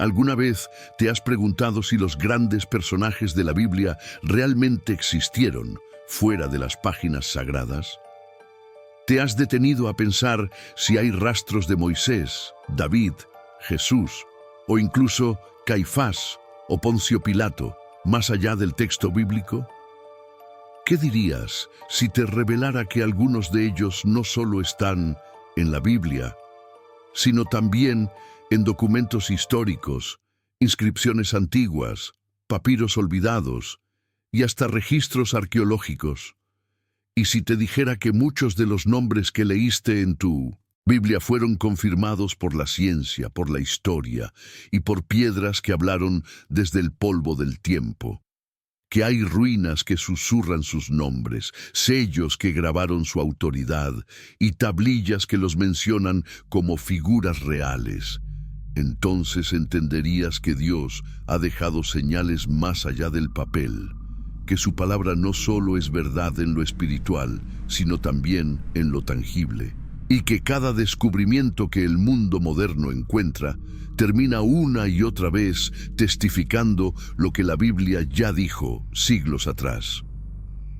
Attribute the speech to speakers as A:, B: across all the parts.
A: ¿Alguna vez te has preguntado si los grandes personajes de la Biblia realmente existieron fuera de las páginas sagradas? ¿Te has detenido a pensar si hay rastros de Moisés, David, Jesús o incluso Caifás o Poncio Pilato más allá del texto bíblico? ¿Qué dirías si te revelara que algunos de ellos no solo están en la Biblia, sino también en documentos históricos, inscripciones antiguas, papiros olvidados y hasta registros arqueológicos? Y si te dijera que muchos de los nombres que leíste en tu Biblia fueron confirmados por la ciencia, por la historia y por piedras que hablaron desde el polvo del tiempo, que hay ruinas que susurran sus nombres, sellos que grabaron su autoridad y tablillas que los mencionan como figuras reales, entonces entenderías que Dios ha dejado señales más allá del papel, que su palabra no solo es verdad en lo espiritual, sino también en lo tangible, y que cada descubrimiento que el mundo moderno encuentra termina una y otra vez testificando lo que la Biblia ya dijo siglos atrás.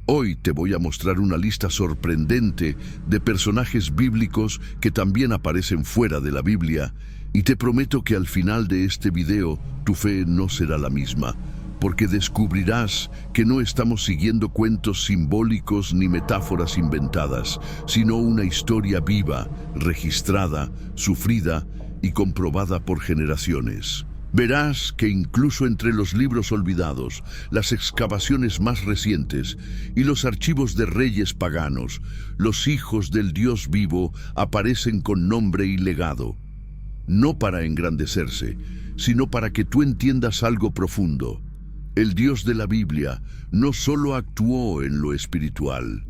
A: Hoy te voy a mostrar una lista sorprendente de personajes bíblicos que también aparecen fuera de la Biblia, y te prometo que al final de este video tu fe no será la misma, porque descubrirás que no estamos siguiendo cuentos simbólicos ni metáforas inventadas, sino una historia viva, registrada, sufrida y comprobada por generaciones. Verás que incluso entre los libros olvidados, las excavaciones más recientes y los archivos de reyes paganos, los hijos del Dios vivo aparecen con nombre y legado, no para engrandecerse, sino para que tú entiendas algo profundo. El Dios de la Biblia no solo actuó en lo espiritual,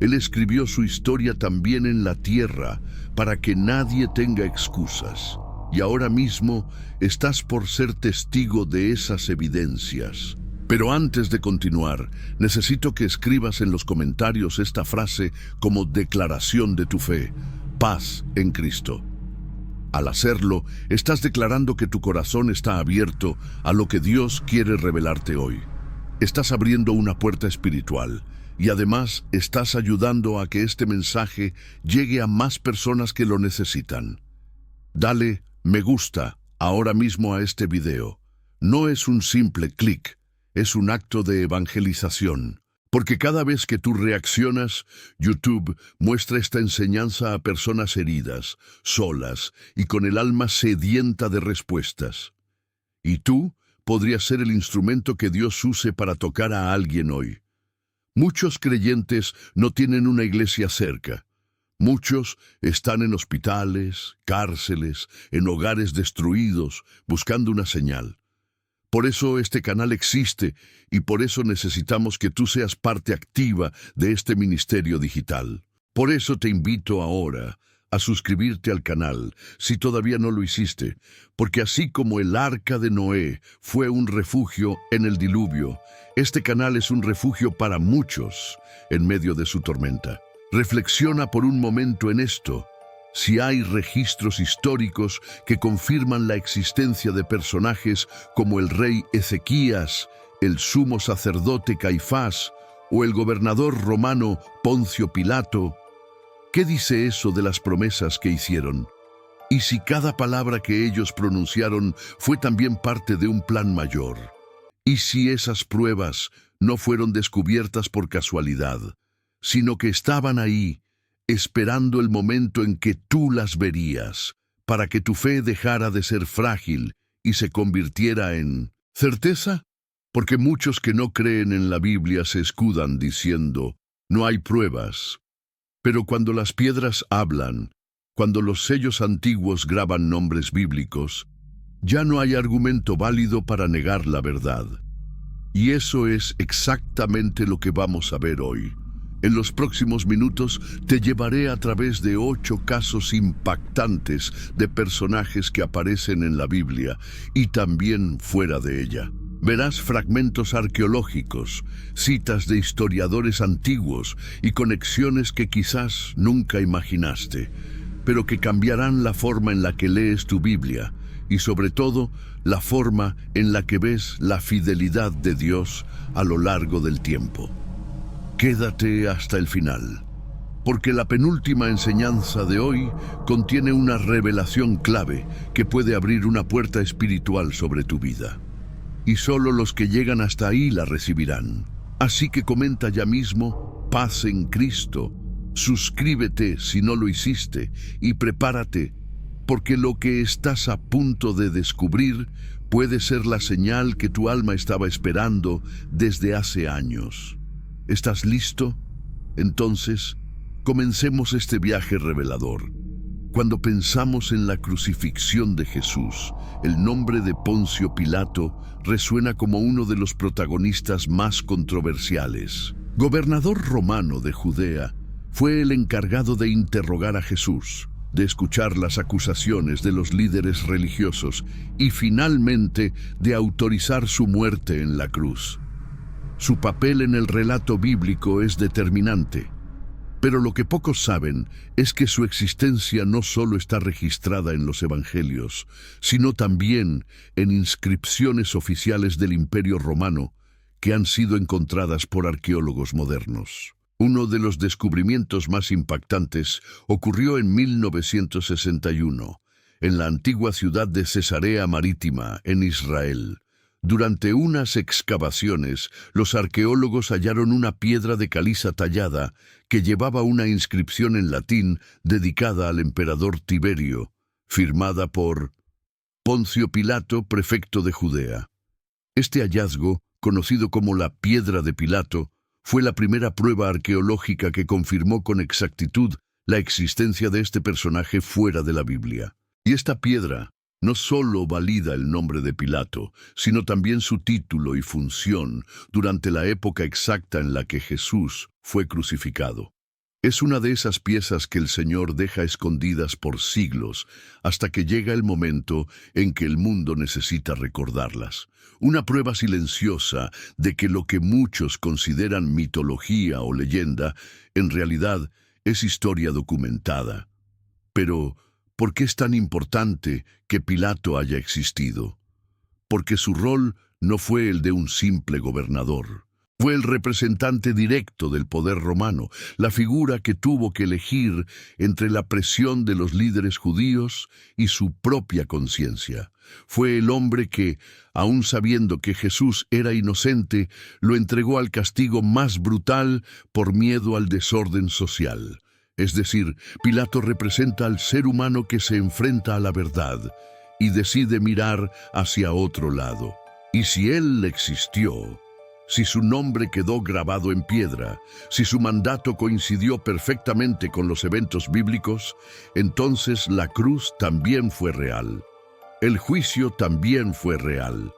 A: Él escribió su historia también en la tierra para que nadie tenga excusas. Y ahora mismo estás por ser testigo de esas evidencias. Pero antes de continuar, necesito que escribas en los comentarios esta frase como declaración de tu fe: paz en Cristo. Al hacerlo, estás declarando que tu corazón está abierto a lo que Dios quiere revelarte hoy. Estás abriendo una puerta espiritual y además estás ayudando a que este mensaje llegue a más personas que lo necesitan. Dale me gusta ahora mismo a este video. No es un simple clic, es un acto de evangelización. Porque cada vez que tú reaccionas, YouTube muestra esta enseñanza a personas heridas, solas y con el alma sedienta de respuestas. Y tú podrías ser el instrumento que Dios use para tocar a alguien hoy. Muchos creyentes no tienen una iglesia cerca. Muchos están en hospitales, cárceles, en hogares destruidos, buscando una señal. Por eso este canal existe y por eso necesitamos que tú seas parte activa de este ministerio digital. Por eso te invito ahora a suscribirte al canal si todavía no lo hiciste, porque así como el arca de Noé fue un refugio en el diluvio, este canal es un refugio para muchos en medio de su tormenta. Reflexiona por un momento en esto. Si hay registros históricos que confirman la existencia de personajes como el rey Ezequías, el sumo sacerdote Caifás o el gobernador romano Poncio Pilato, ¿qué dice eso de las promesas que hicieron? ¿Y si cada palabra que ellos pronunciaron fue también parte de un plan mayor? ¿Y si esas pruebas no fueron descubiertas por casualidad, sino que estaban ahí, esperando el momento en que tú las verías, para que tu fe dejara de ser frágil y se convirtiera en certeza? Porque muchos que no creen en la Biblia se escudan diciendo, no hay pruebas. Pero cuando las piedras hablan, cuando los sellos antiguos graban nombres bíblicos, ya no hay argumento válido para negar la verdad. Y eso es exactamente lo que vamos a ver hoy. En los próximos minutos te llevaré a través de 8 casos impactantes de personajes que aparecen en la Biblia y también fuera de ella. Verás fragmentos arqueológicos, citas de historiadores antiguos y conexiones que quizás nunca imaginaste, pero que cambiarán la forma en la que lees tu Biblia y sobre todo la forma en la que ves la fidelidad de Dios a lo largo del tiempo. Quédate hasta el final, porque la penúltima enseñanza de hoy contiene una revelación clave que puede abrir una puerta espiritual sobre tu vida. Y solo los que llegan hasta ahí la recibirán. Así que comenta ya mismo: paz en Cristo. Suscríbete si no lo hiciste y prepárate, porque lo que estás a punto de descubrir puede ser la señal que tu alma estaba esperando desde hace años. ¿Estás listo? Entonces, comencemos este viaje revelador. Cuando pensamos en la crucifixión de Jesús, el nombre de Poncio Pilato resuena como uno de los protagonistas más controversiales. Gobernador romano de Judea, fue el encargado de interrogar a Jesús, de escuchar las acusaciones de los líderes religiosos y finalmente de autorizar su muerte en la cruz. Su papel en el relato bíblico es determinante, pero lo que pocos saben es que su existencia no solo está registrada en los evangelios, sino también en inscripciones oficiales del Imperio Romano que han sido encontradas por arqueólogos modernos. Uno de los descubrimientos más impactantes ocurrió en 1961, en la antigua ciudad de Cesarea Marítima, en Israel. Durante unas excavaciones, los arqueólogos hallaron una piedra de caliza tallada que llevaba una inscripción en latín dedicada al emperador Tiberio, firmada por Poncio Pilato, prefecto de Judea. Este hallazgo, conocido como la Piedra de Pilato, fue la primera prueba arqueológica que confirmó con exactitud la existencia de este personaje fuera de la Biblia. Y esta piedra no solo valida el nombre de Pilato, sino también su título y función durante la época exacta en la que Jesús fue crucificado. Es una de esas piezas que el Señor deja escondidas por siglos hasta que llega el momento en que el mundo necesita recordarlas. Una prueba silenciosa de que lo que muchos consideran mitología o leyenda, en realidad es historia documentada. Pero, ¿por qué es tan importante que Pilato haya existido? Porque su rol no fue el de un simple gobernador. Fue el representante directo del poder romano, la figura que tuvo que elegir entre la presión de los líderes judíos y su propia conciencia. Fue el hombre que, aun sabiendo que Jesús era inocente, lo entregó al castigo más brutal por miedo al desorden social. Es decir, Pilato representa al ser humano que se enfrenta a la verdad y decide mirar hacia otro lado. Y si él existió, si su nombre quedó grabado en piedra, si su mandato coincidió perfectamente con los eventos bíblicos, entonces la cruz también fue real. El juicio también fue real.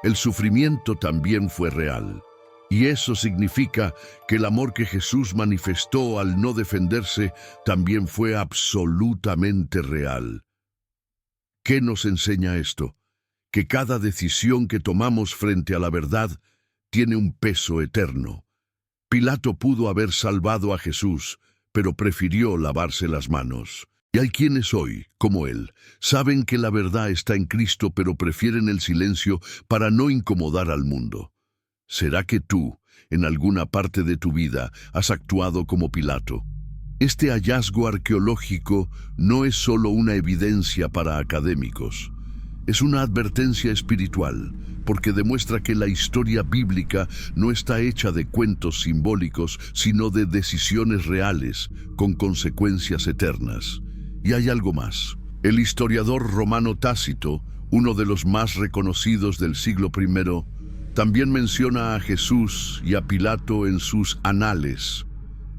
A: El sufrimiento también fue real. Y eso significa que el amor que Jesús manifestó al no defenderse también fue absolutamente real. ¿Qué nos enseña esto? Que cada decisión que tomamos frente a la verdad tiene un peso eterno. Pilato pudo haber salvado a Jesús, pero prefirió lavarse las manos. Y hay quienes hoy, como él, saben que la verdad está en Cristo, pero prefieren el silencio para no incomodar al mundo. ¿Será que tú, en alguna parte de tu vida, has actuado como Pilato? Este hallazgo arqueológico no es solo una evidencia para académicos. Es una advertencia espiritual, porque demuestra que la historia bíblica no está hecha de cuentos simbólicos, sino de decisiones reales, con consecuencias eternas. Y hay algo más. El historiador romano Tácito, uno de los más reconocidos del siglo I, también menciona a Jesús y a Pilato en sus anales.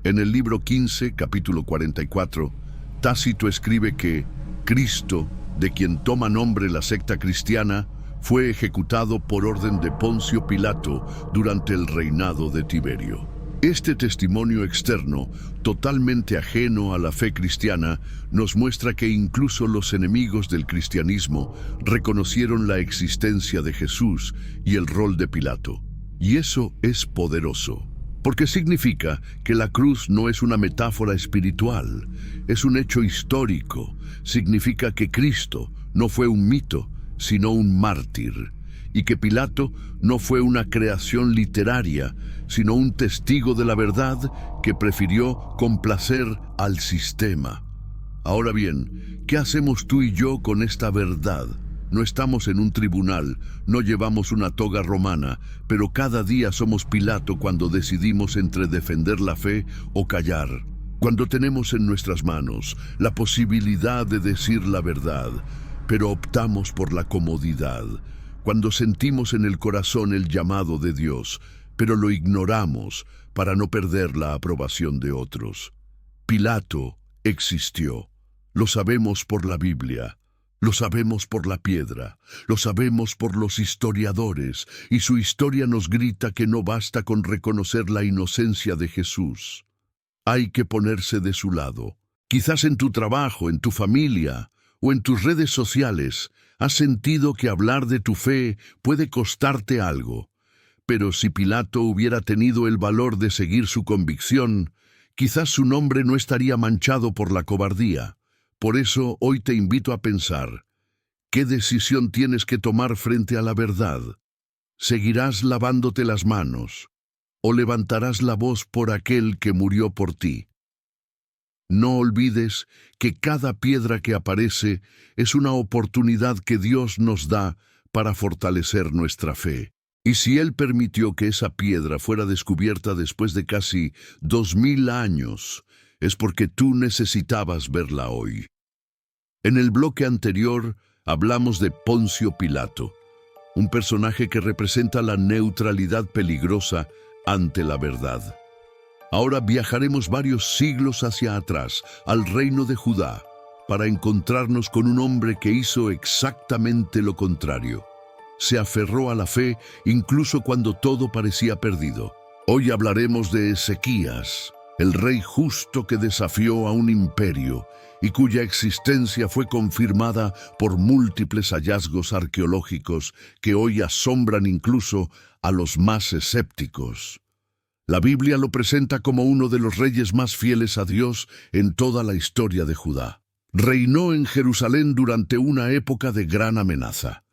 A: En el libro 15, capítulo 44, Tácito escribe que Cristo, de quien toma nombre la secta cristiana, fue ejecutado por orden de Poncio Pilato durante el reinado de Tiberio. Este testimonio externo, totalmente ajeno a la fe cristiana, nos muestra que incluso los enemigos del cristianismo reconocieron la existencia de Jesús y el rol de Pilato. Y eso es poderoso, porque significa que la cruz no es una metáfora espiritual, es un hecho histórico. Significa que Cristo, no fue un mito, sino un mártir, y que Pilato no fue una creación literaria, sino un testigo de la verdad que prefirió complacer al sistema. Ahora bien, ¿qué hacemos tú y yo con esta verdad? No estamos en un tribunal, no llevamos una toga romana, pero cada día somos Pilato cuando decidimos entre defender la fe o callar. Cuando tenemos en nuestras manos la posibilidad de decir la verdad, pero optamos por la comodidad. Cuando sentimos en el corazón el llamado de Dios, pero lo ignoramos para no perder la aprobación de otros. Pilato existió. Lo sabemos por la Biblia. Lo sabemos por la piedra, lo sabemos por los historiadores, y su historia nos grita que no basta con reconocer la inocencia de Jesús. Hay que ponerse de su lado. Quizás en tu trabajo, en tu familia o en tus redes sociales has sentido que hablar de tu fe puede costarte algo. Pero si Pilato hubiera tenido el valor de seguir su convicción, quizás su nombre no estaría manchado por la cobardía. Por eso hoy te invito a pensar, ¿qué decisión tienes que tomar frente a la verdad? ¿Seguirás lavándote las manos o levantarás la voz por aquel que murió por ti? No olvides que cada piedra que aparece es una oportunidad que Dios nos da para fortalecer nuestra fe. Y si Él permitió que esa piedra fuera descubierta después de casi 2000 años, es porque tú necesitabas verla hoy. En el bloque anterior hablamos de Poncio Pilato, un personaje que representa la neutralidad peligrosa ante la verdad. Ahora viajaremos varios siglos hacia atrás, al reino de Judá, para encontrarnos con un hombre que hizo exactamente lo contrario. Se aferró a la fe incluso cuando todo parecía perdido. Hoy hablaremos de Ezequías, el rey justo que desafió a un imperio y cuya existencia fue confirmada por múltiples hallazgos arqueológicos que hoy asombran incluso a los más escépticos. La Biblia lo presenta como uno de los reyes más fieles a Dios en toda la historia de Judá. Reinó en Jerusalén durante una época de gran amenaza.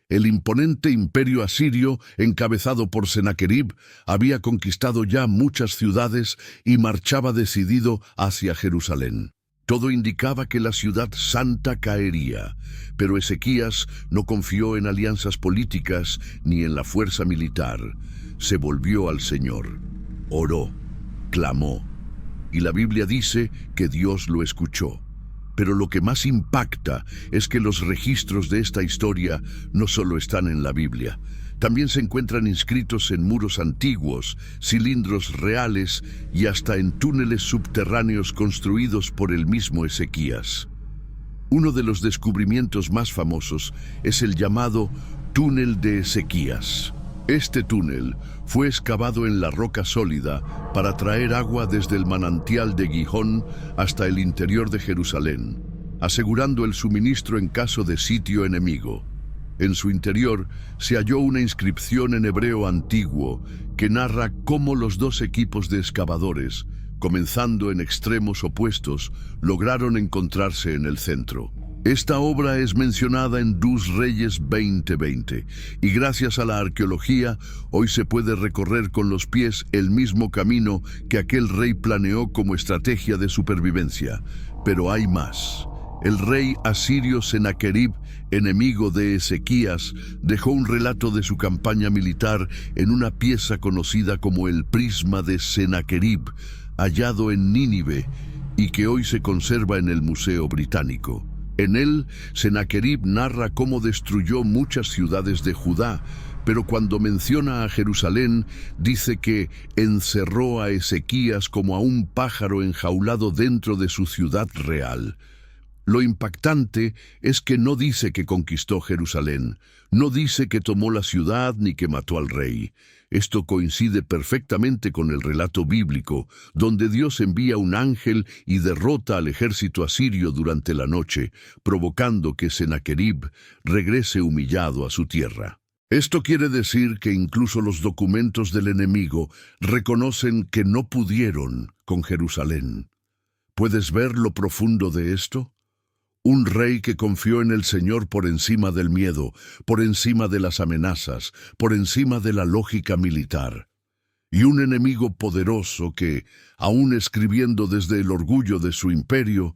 A: El imponente imperio asirio, encabezado por Senaquerib, había conquistado ya muchas ciudades y marchaba decidido hacia Jerusalén. Todo indicaba que la ciudad santa caería, pero Ezequías no confió en alianzas políticas ni en la fuerza militar. Se volvió al Señor, oró, clamó, y la Biblia dice que Dios lo escuchó. Pero lo que más impacta es que los registros de esta historia no solo están en la Biblia, también se encuentran inscritos en muros antiguos, cilindros reales y hasta en túneles subterráneos construidos por el mismo Ezequías. Uno de los descubrimientos más famosos es el llamado Túnel de Ezequías. Este túnel fue excavado en la roca sólida para traer agua desde el manantial de Gihón hasta el interior de Jerusalén, asegurando el suministro en caso de sitio enemigo. En su interior se halló una inscripción en hebreo antiguo que narra cómo los dos equipos de excavadores, comenzando en extremos opuestos, lograron encontrarse en el centro. Esta obra es mencionada en Dus Reyes 20:20, y gracias a la arqueología, hoy se puede recorrer con los pies el mismo camino que aquel rey planeó como estrategia de supervivencia. Pero hay más. El rey asirio Senaquerib, enemigo de Ezequías, dejó un relato de su campaña militar en una pieza conocida como el Prisma de Senaquerib, hallado en Nínive, y que hoy se conserva en el Museo Británico. En él, Senaquerib narra cómo destruyó muchas ciudades de Judá, pero cuando menciona a Jerusalén, dice que encerró a Ezequías como a un pájaro enjaulado dentro de su ciudad real. Lo impactante es que no dice que conquistó Jerusalén, no dice que tomó la ciudad ni que mató al rey. Esto coincide perfectamente con el relato bíblico, donde Dios envía un ángel y derrota al ejército asirio durante la noche, provocando que Senaquerib regrese humillado a su tierra. Esto quiere decir que incluso los documentos del enemigo reconocen que no pudieron con Jerusalén. ¿Puedes ver lo profundo de esto? Un rey que confió en el Señor por encima del miedo, por encima de las amenazas, por encima de la lógica militar. Y un enemigo poderoso que, aún escribiendo desde el orgullo de su imperio,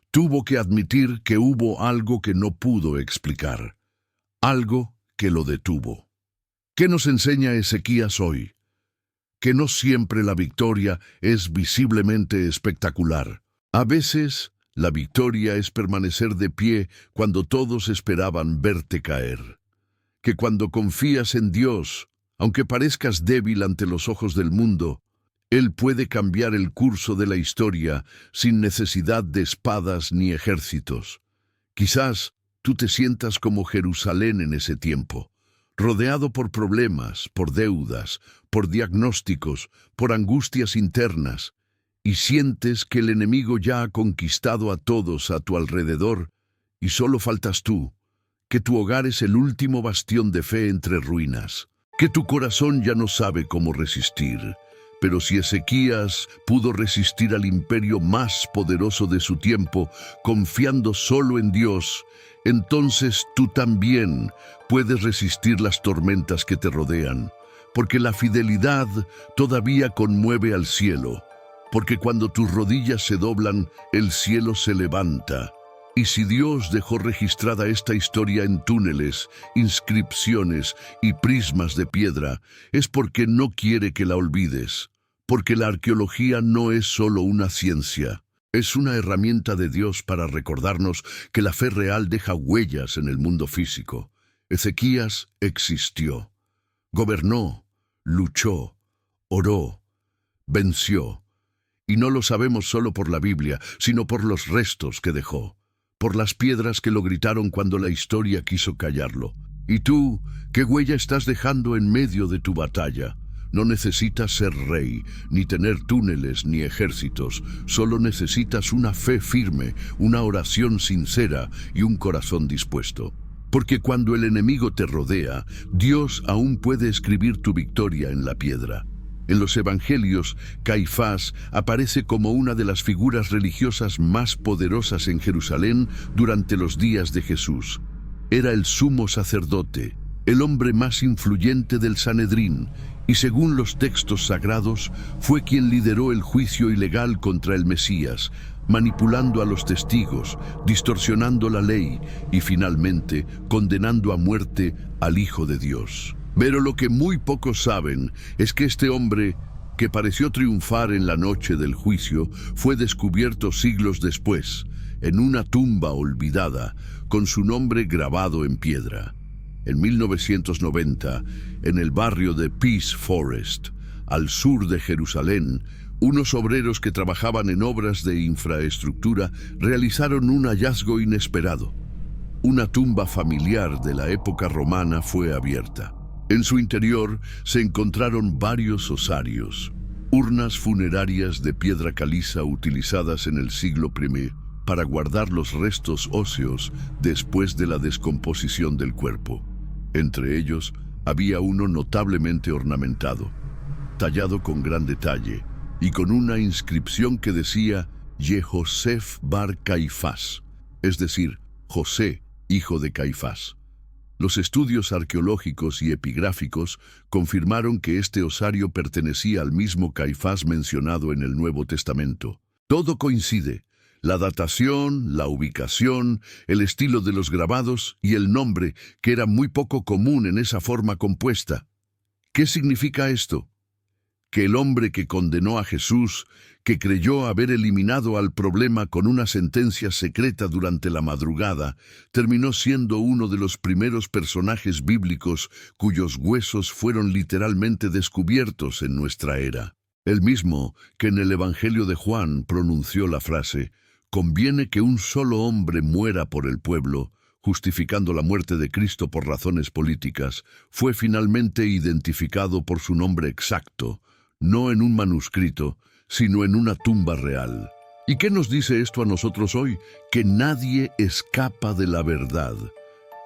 A: tuvo que admitir que hubo algo que no pudo explicar, algo que lo detuvo. ¿Qué nos enseña Ezequías hoy? Que no siempre la victoria es visiblemente espectacular. A veces, la victoria es permanecer de pie cuando todos esperaban verte caer. Que cuando confías en Dios, aunque parezcas débil ante los ojos del mundo, Él puede cambiar el curso de la historia sin necesidad de espadas ni ejércitos. Quizás tú te sientas como Jerusalén en ese tiempo, rodeado por problemas, por deudas, por diagnósticos, por angustias internas, y sientes que el enemigo ya ha conquistado a todos a tu alrededor, y solo faltas tú, que tu hogar es el último bastión de fe entre ruinas, que tu corazón ya no sabe cómo resistir. Pero si Ezequías pudo resistir al imperio más poderoso de su tiempo, confiando solo en Dios, entonces tú también puedes resistir las tormentas que te rodean, porque la fidelidad todavía conmueve al cielo, porque cuando tus rodillas se doblan, el cielo se levanta. Y si Dios dejó registrada esta historia en túneles, inscripciones y prismas de piedra, es porque no quiere que la olvides, porque la arqueología no es solo una ciencia, es una herramienta de Dios para recordarnos que la fe real deja huellas en el mundo físico. Ezequías existió, gobernó, luchó, oró, venció. Y no lo sabemos solo por la Biblia, sino por los restos que dejó, por las piedras que lo gritaron cuando la historia quiso callarlo. ¿Y tú, qué huella estás dejando en medio de tu batalla? No necesitas ser rey, ni tener túneles, ni ejércitos. Solo necesitas una fe firme, una oración sincera y un corazón dispuesto. Porque cuando el enemigo te rodea, Dios aún puede escribir tu victoria en la piedra. En los evangelios, Caifás aparece como una de las figuras religiosas más poderosas en Jerusalén durante los días de Jesús. Era el sumo sacerdote, el hombre más influyente del Sanedrín, y según los textos sagrados, fue quien lideró el juicio ilegal contra el Mesías, manipulando a los testigos, distorsionando la ley y finalmente condenando a muerte al Hijo de Dios. Pero lo que muy pocos saben es que este hombre, que pareció triunfar en la noche del juicio, fue descubierto siglos después, en una tumba olvidada, con su nombre grabado en piedra. En 1990, en el barrio de Peace Forest, al sur de Jerusalén, unos obreros que trabajaban en obras de infraestructura realizaron un hallazgo inesperado. Una tumba familiar de la época romana fue abierta. En su interior se encontraron varios osarios, urnas funerarias de piedra caliza utilizadas en el siglo I para guardar los restos óseos después de la descomposición del cuerpo. Entre ellos había uno notablemente ornamentado, tallado con gran detalle y con una inscripción que decía Yehosef bar Caifás, es decir, José, hijo de Caifás. Los estudios arqueológicos y epigráficos confirmaron que este osario pertenecía al mismo Caifás mencionado en el Nuevo Testamento. Todo coincide: la datación, la ubicación, el estilo de los grabados y el nombre, que era muy poco común en esa forma compuesta. ¿Qué significa esto? Que el hombre que condenó a Jesús, que creyó haber eliminado al problema con una sentencia secreta durante la madrugada, terminó siendo uno de los primeros personajes bíblicos cuyos huesos fueron literalmente descubiertos en nuestra era. El mismo que en el Evangelio de Juan pronunció la frase: «Conviene que un solo hombre muera por el pueblo», justificando la muerte de Cristo por razones políticas, fue finalmente identificado por su nombre exacto, no en un manuscrito, sino en una tumba real. ¿Y qué nos dice esto a nosotros hoy? Que nadie escapa de la verdad,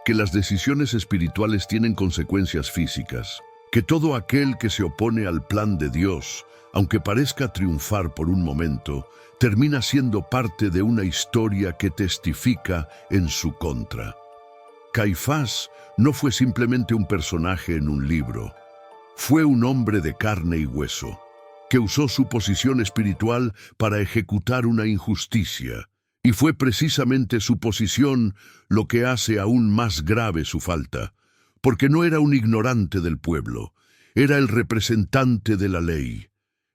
A: que las decisiones espirituales tienen consecuencias físicas, que todo aquel que se opone al plan de Dios, aunque parezca triunfar por un momento, termina siendo parte de una historia que testifica en su contra. Caifás no fue simplemente un personaje en un libro. Fue un hombre de carne y hueso, que usó su posición espiritual para ejecutar una injusticia, y fue precisamente su posición lo que hace aún más grave su falta, porque no era un ignorante del pueblo, era el representante de la ley,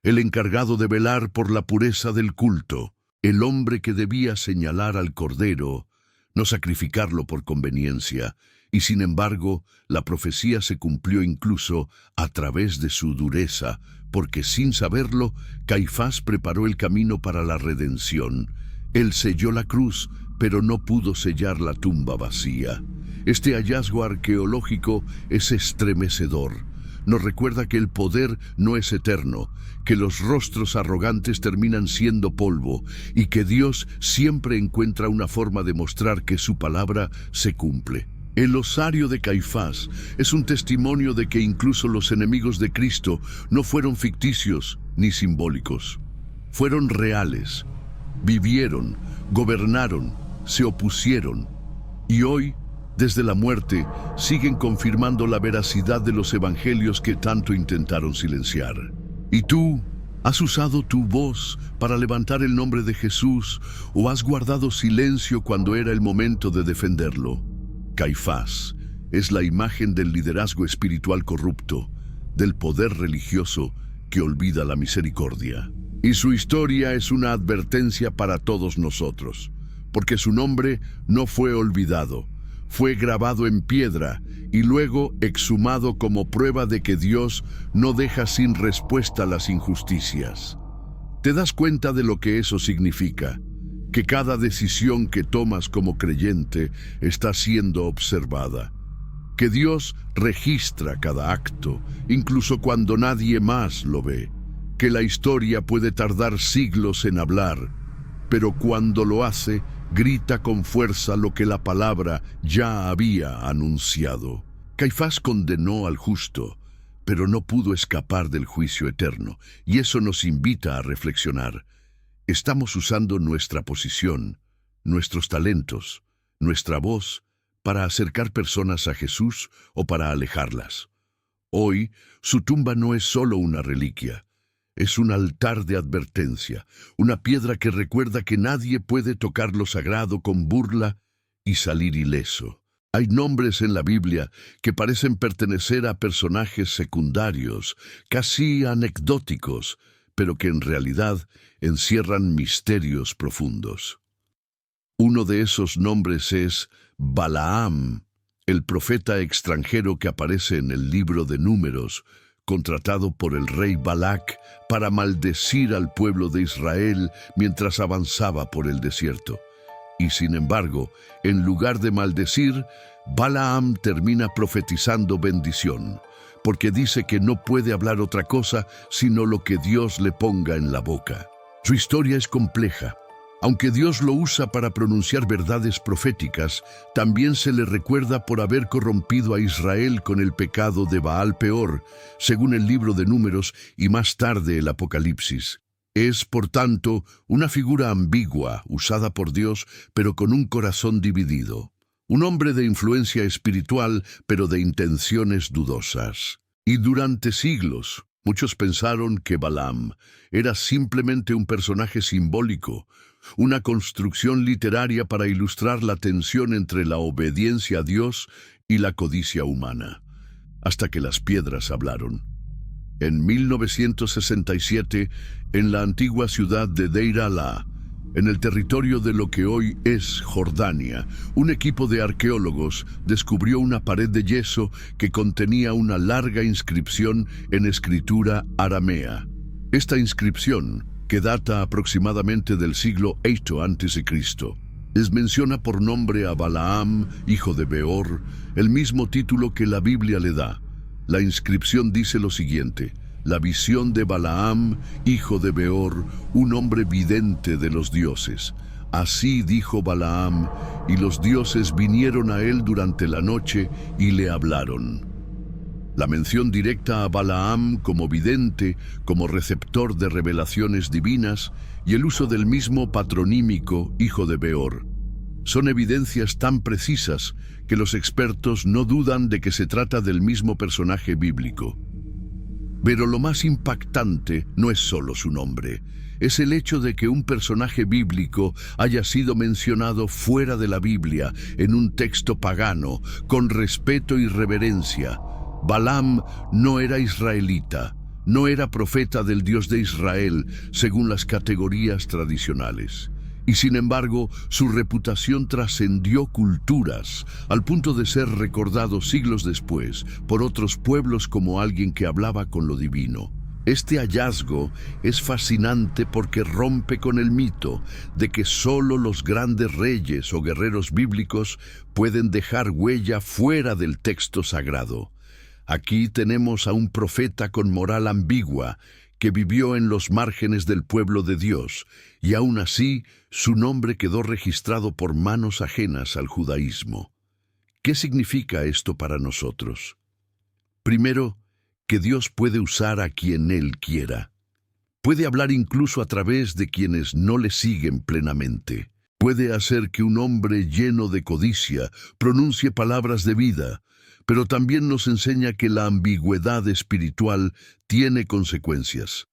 A: el encargado de velar por la pureza del culto, el hombre que debía señalar al Cordero, no sacrificarlo por conveniencia, y sin embargo, la profecía se cumplió incluso a través de su dureza, porque sin saberlo, Caifás preparó el camino para la redención. Él selló la cruz, pero no pudo sellar la tumba vacía. Este hallazgo arqueológico es estremecedor. Nos recuerda que el poder no es eterno, que los rostros arrogantes terminan siendo polvo y que Dios siempre encuentra una forma de mostrar que su palabra se cumple. El osario de Caifás es un testimonio de que incluso los enemigos de Cristo no fueron ficticios ni simbólicos. Fueron reales, vivieron, gobernaron, se opusieron y hoy, desde la muerte, siguen confirmando la veracidad de los evangelios que tanto intentaron silenciar. ¿Y tú? ¿Has usado tu voz para levantar el nombre de Jesús o has guardado silencio cuando era el momento de defenderlo? Caifás es la imagen del liderazgo espiritual corrupto, del poder religioso que olvida la misericordia. Y su historia es una advertencia para todos nosotros, porque su nombre no fue olvidado, fue grabado en piedra y luego exhumado como prueba de que Dios no deja sin respuesta las injusticias. ¿Te das cuenta de lo que eso significa? Que cada decisión que tomas como creyente está siendo observada. Que Dios registra cada acto, incluso cuando nadie más lo ve. Que la historia puede tardar siglos en hablar, pero cuando lo hace, grita con fuerza lo que la palabra ya había anunciado. Caifás condenó al justo, pero no pudo escapar del juicio eterno, y eso nos invita a reflexionar. ¿Estamos usando nuestra posición, nuestros talentos, nuestra voz para acercar personas a Jesús o para alejarlas? Hoy, su tumba no es solo una reliquia, es un altar de advertencia, una piedra que recuerda que nadie puede tocar lo sagrado con burla y salir ileso. Hay nombres en la Biblia que parecen pertenecer a personajes secundarios, casi anecdóticos, pero que en realidad encierran misterios profundos. Uno de esos nombres es Balaam, el profeta extranjero que aparece en el libro de Números, contratado por el rey Balac para maldecir al pueblo de Israel mientras avanzaba por el desierto. Y sin embargo, en lugar de maldecir, Balaam termina profetizando bendición, porque dice que no puede hablar otra cosa sino lo que Dios le ponga en la boca. Su historia es compleja. Aunque Dios lo usa para pronunciar verdades proféticas, también se le recuerda por haber corrompido a Israel con el pecado de Baal Peor, según el libro de Números y más tarde el Apocalipsis. Es, por tanto, una figura ambigua, usada por Dios, pero con un corazón dividido. Un hombre de influencia espiritual, pero de intenciones dudosas. Y durante siglos, muchos pensaron que Balaam era simplemente un personaje simbólico, una construcción literaria para ilustrar la tensión entre la obediencia a Dios y la codicia humana, hasta que las piedras hablaron. En 1967, en la antigua ciudad de Deir al-Bala, en el territorio de lo que hoy es Jordania, un equipo de arqueólogos descubrió una pared de yeso que contenía una larga inscripción en escritura aramea. Esta inscripción, que data aproximadamente del siglo VIII a.C., les menciona por nombre a Balaam, hijo de Beor, el mismo título que la Biblia le da. La inscripción dice lo siguiente: la visión de Balaam, hijo de Beor, un hombre vidente de los dioses. Así dijo Balaam, y los dioses vinieron a él durante la noche y le hablaron. La mención directa a Balaam como vidente, como receptor de revelaciones divinas, y el uso del mismo patronímico, hijo de Beor, son evidencias tan precisas que los expertos no dudan de que se trata del mismo personaje bíblico. Pero lo más impactante no es solo su nombre, es el hecho de que un personaje bíblico haya sido mencionado fuera de la Biblia, en un texto pagano, con respeto y reverencia. Balaam no era israelita, no era profeta del Dios de Israel, según las categorías tradicionales. Y sin embargo, su reputación trascendió culturas, al punto de ser recordado siglos después por otros pueblos como alguien que hablaba con lo divino. Este hallazgo es fascinante porque rompe con el mito de que solo los grandes reyes o guerreros bíblicos pueden dejar huella fuera del texto sagrado. Aquí tenemos a un profeta con moral ambigua que vivió en los márgenes del pueblo de Dios, y aún así su nombre quedó registrado por manos ajenas al judaísmo. ¿Qué significa esto para nosotros? Primero, que Dios puede usar a quien Él quiera. Puede hablar incluso a través de quienes no le siguen plenamente. Puede hacer que un hombre lleno de codicia pronuncie palabras de vida, pero también nos enseña que la ambigüedad espiritual tiene consecuencias.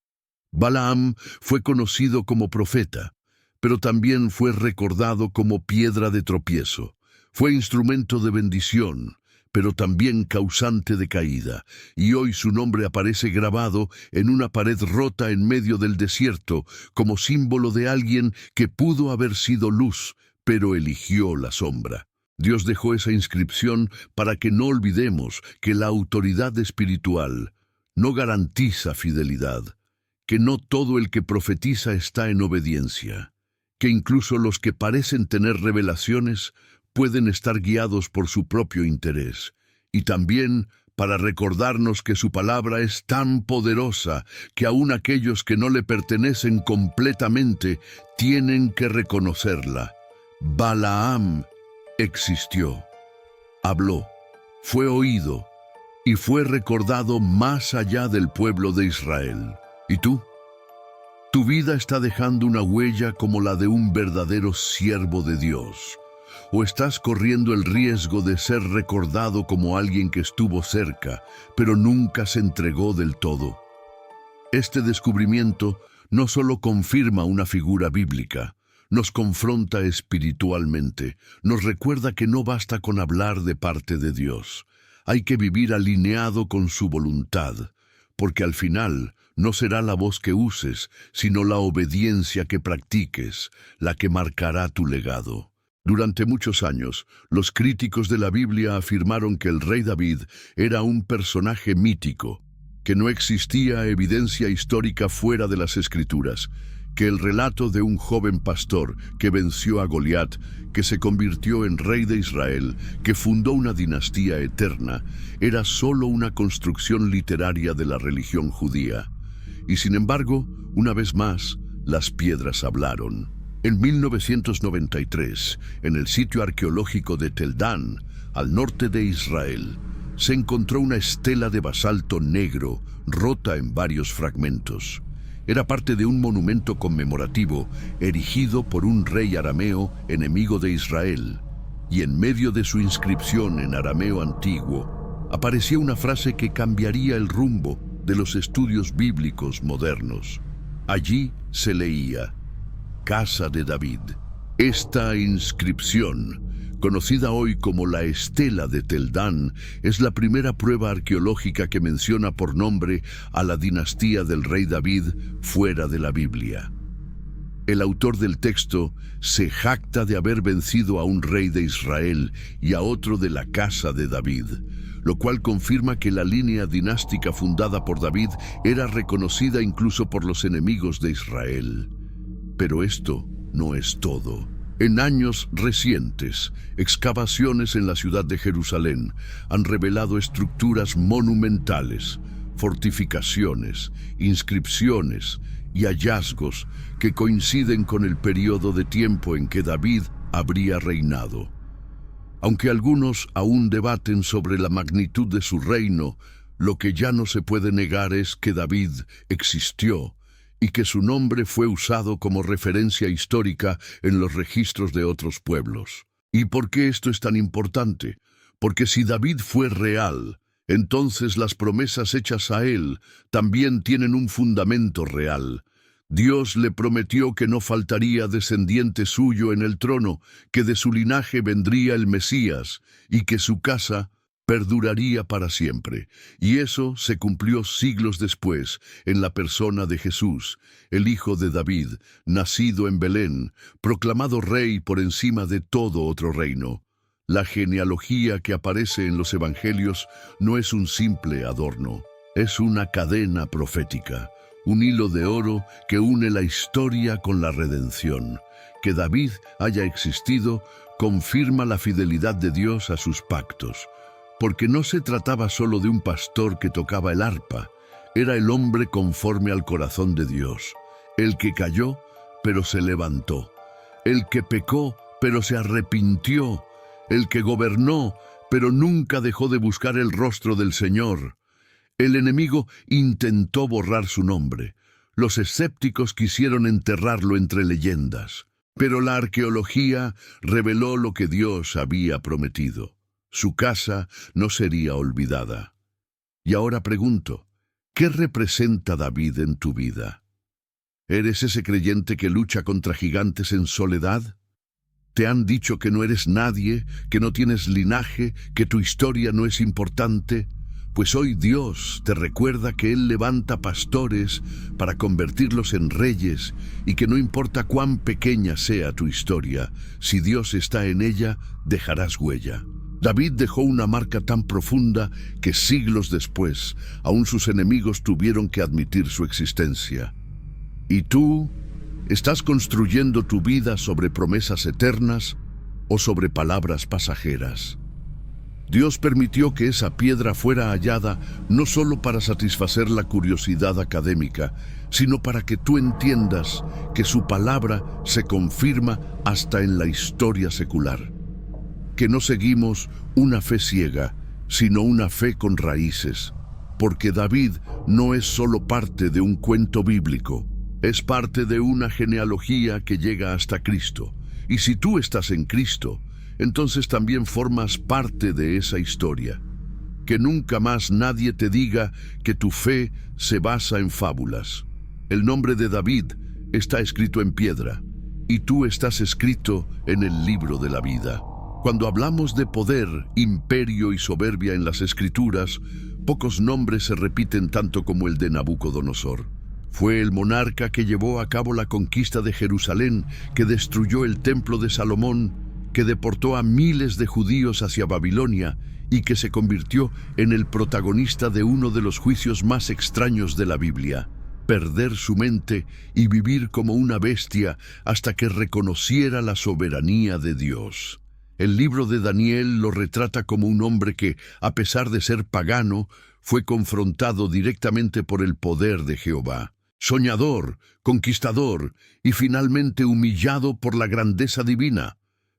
A: Balaam fue conocido como profeta, pero también fue recordado como piedra de tropiezo. Fue instrumento de bendición, pero también causante de caída, y hoy su nombre aparece grabado en una pared rota en medio del desierto, como símbolo de alguien que pudo haber sido luz, pero eligió la sombra. Dios dejó esa inscripción para que no olvidemos que la autoridad espiritual no garantiza fidelidad, que no todo el que profetiza está en obediencia, que incluso los que parecen tener revelaciones pueden estar guiados por su propio interés, y también para recordarnos que su palabra es tan poderosa que aun aquellos que no le pertenecen completamente tienen que reconocerla. Balaam existió, habló, fue oído y fue recordado más allá del pueblo de Israel. ¿Y tú? Tu vida está dejando una huella como la de un verdadero siervo de Dios, ¿o estás corriendo el riesgo de ser recordado como alguien que estuvo cerca, pero nunca se entregó del todo? Este descubrimiento no solo confirma una figura bíblica, nos confronta espiritualmente, nos recuerda que no basta con hablar de parte de Dios. Hay que vivir alineado con su voluntad, porque al final no será la voz que uses, sino la obediencia que practiques, la que marcará tu legado. Durante muchos años, los críticos de la Biblia afirmaron que el rey David era un personaje mítico, que no existía evidencia histórica fuera de las Escrituras, que el relato de un joven pastor que venció a Goliat, que se convirtió en rey de Israel, que fundó una dinastía eterna, era solo una construcción literaria de la religión judía. Y sin embargo, una vez más, las piedras hablaron. En 1993, en el sitio arqueológico de Tel Dan, al norte de Israel, se encontró una estela de basalto negro, rota en varios fragmentos. Era parte de un monumento conmemorativo erigido por un rey arameo enemigo de Israel, y en medio de su inscripción en arameo antiguo aparecía una frase que cambiaría el rumbo de los estudios bíblicos modernos. Allí se leía: Casa de David. Esta inscripción, conocida hoy como la Estela de Tel Dan, es la primera prueba arqueológica que menciona por nombre a la dinastía del rey David fuera de la Biblia. El autor del texto se jacta de haber vencido a un rey de Israel y a otro de la casa de David, lo cual confirma que la línea dinástica fundada por David era reconocida incluso por los enemigos de Israel. Pero esto no es todo. En años recientes, excavaciones en la ciudad de Jerusalén han revelado estructuras monumentales, fortificaciones, inscripciones y hallazgos que coinciden con el periodo de tiempo en que David habría reinado. Aunque algunos aún debaten sobre la magnitud de su reino, Lo que ya no se puede negar es que David existió y que su nombre fue usado como referencia histórica en los registros de otros pueblos. ¿Y por qué esto es tan importante? Porque si David fue real, entonces las promesas hechas a él también tienen un fundamento real. Dios le prometió que no faltaría descendiente suyo en el trono, que de su linaje vendría el Mesías y que su casa perduraría para siempre. Y eso se cumplió siglos después en la persona de Jesús, el hijo de David, nacido en Belén, proclamado rey por encima de todo otro reino. La genealogía que aparece en los evangelios no es un simple adorno, es una cadena profética, un hilo de oro que une la historia con la redención. Que David haya existido confirma la fidelidad de Dios a sus pactos, porque no se trataba solo de un pastor que tocaba el arpa, era el hombre conforme al corazón de Dios, el que cayó, pero se levantó, el que pecó, pero se arrepintió, el que gobernó, pero nunca dejó de buscar el rostro del Señor. El enemigo intentó borrar su nombre. Los escépticos quisieron enterrarlo entre leyendas, pero la arqueología reveló lo que Dios había prometido. Su casa no sería olvidada. Y ahora pregunto, ¿qué representa David en tu vida? ¿Eres ese creyente que lucha contra gigantes en soledad? ¿Te han dicho que no eres nadie, que no tienes linaje, que tu historia no es importante? Pues hoy Dios te recuerda que Él levanta pastores para convertirlos en reyes y que no importa cuán pequeña sea tu historia, si Dios está en ella, dejarás huella. David dejó una marca tan profunda que siglos después, aún sus enemigos tuvieron que admitir su existencia. ¿Y tú? ¿Estás construyendo tu vida sobre promesas eternas o sobre palabras pasajeras? Dios permitió que esa piedra fuera hallada no solo para satisfacer la curiosidad académica, sino para que tú entiendas que su palabra se confirma hasta en la historia secular. Que no seguimos una fe ciega, sino una fe con raíces, porque David no es solo parte de un cuento bíblico, es parte de una genealogía que llega hasta Cristo. Y si tú estás en Cristo, entonces también formas parte de esa historia. Que nunca más nadie te diga que tu fe se basa en fábulas. El nombre de David está escrito en piedra, y tú estás escrito en el libro de la vida. Cuando hablamos de poder, imperio y soberbia en las Escrituras, pocos nombres se repiten tanto como el de Nabucodonosor. Fue el monarca que llevó a cabo la conquista de Jerusalén, que destruyó el templo de Salomón, que deportó a miles de judíos hacia Babilonia y que se convirtió en el protagonista de uno de los juicios más extraños de la Biblia: perder su mente y vivir como una bestia hasta que reconociera la soberanía de Dios. El libro de Daniel lo retrata como un hombre que, a pesar de ser pagano, fue confrontado directamente por el poder de Jehová. Soñador, conquistador y finalmente humillado por la grandeza divina.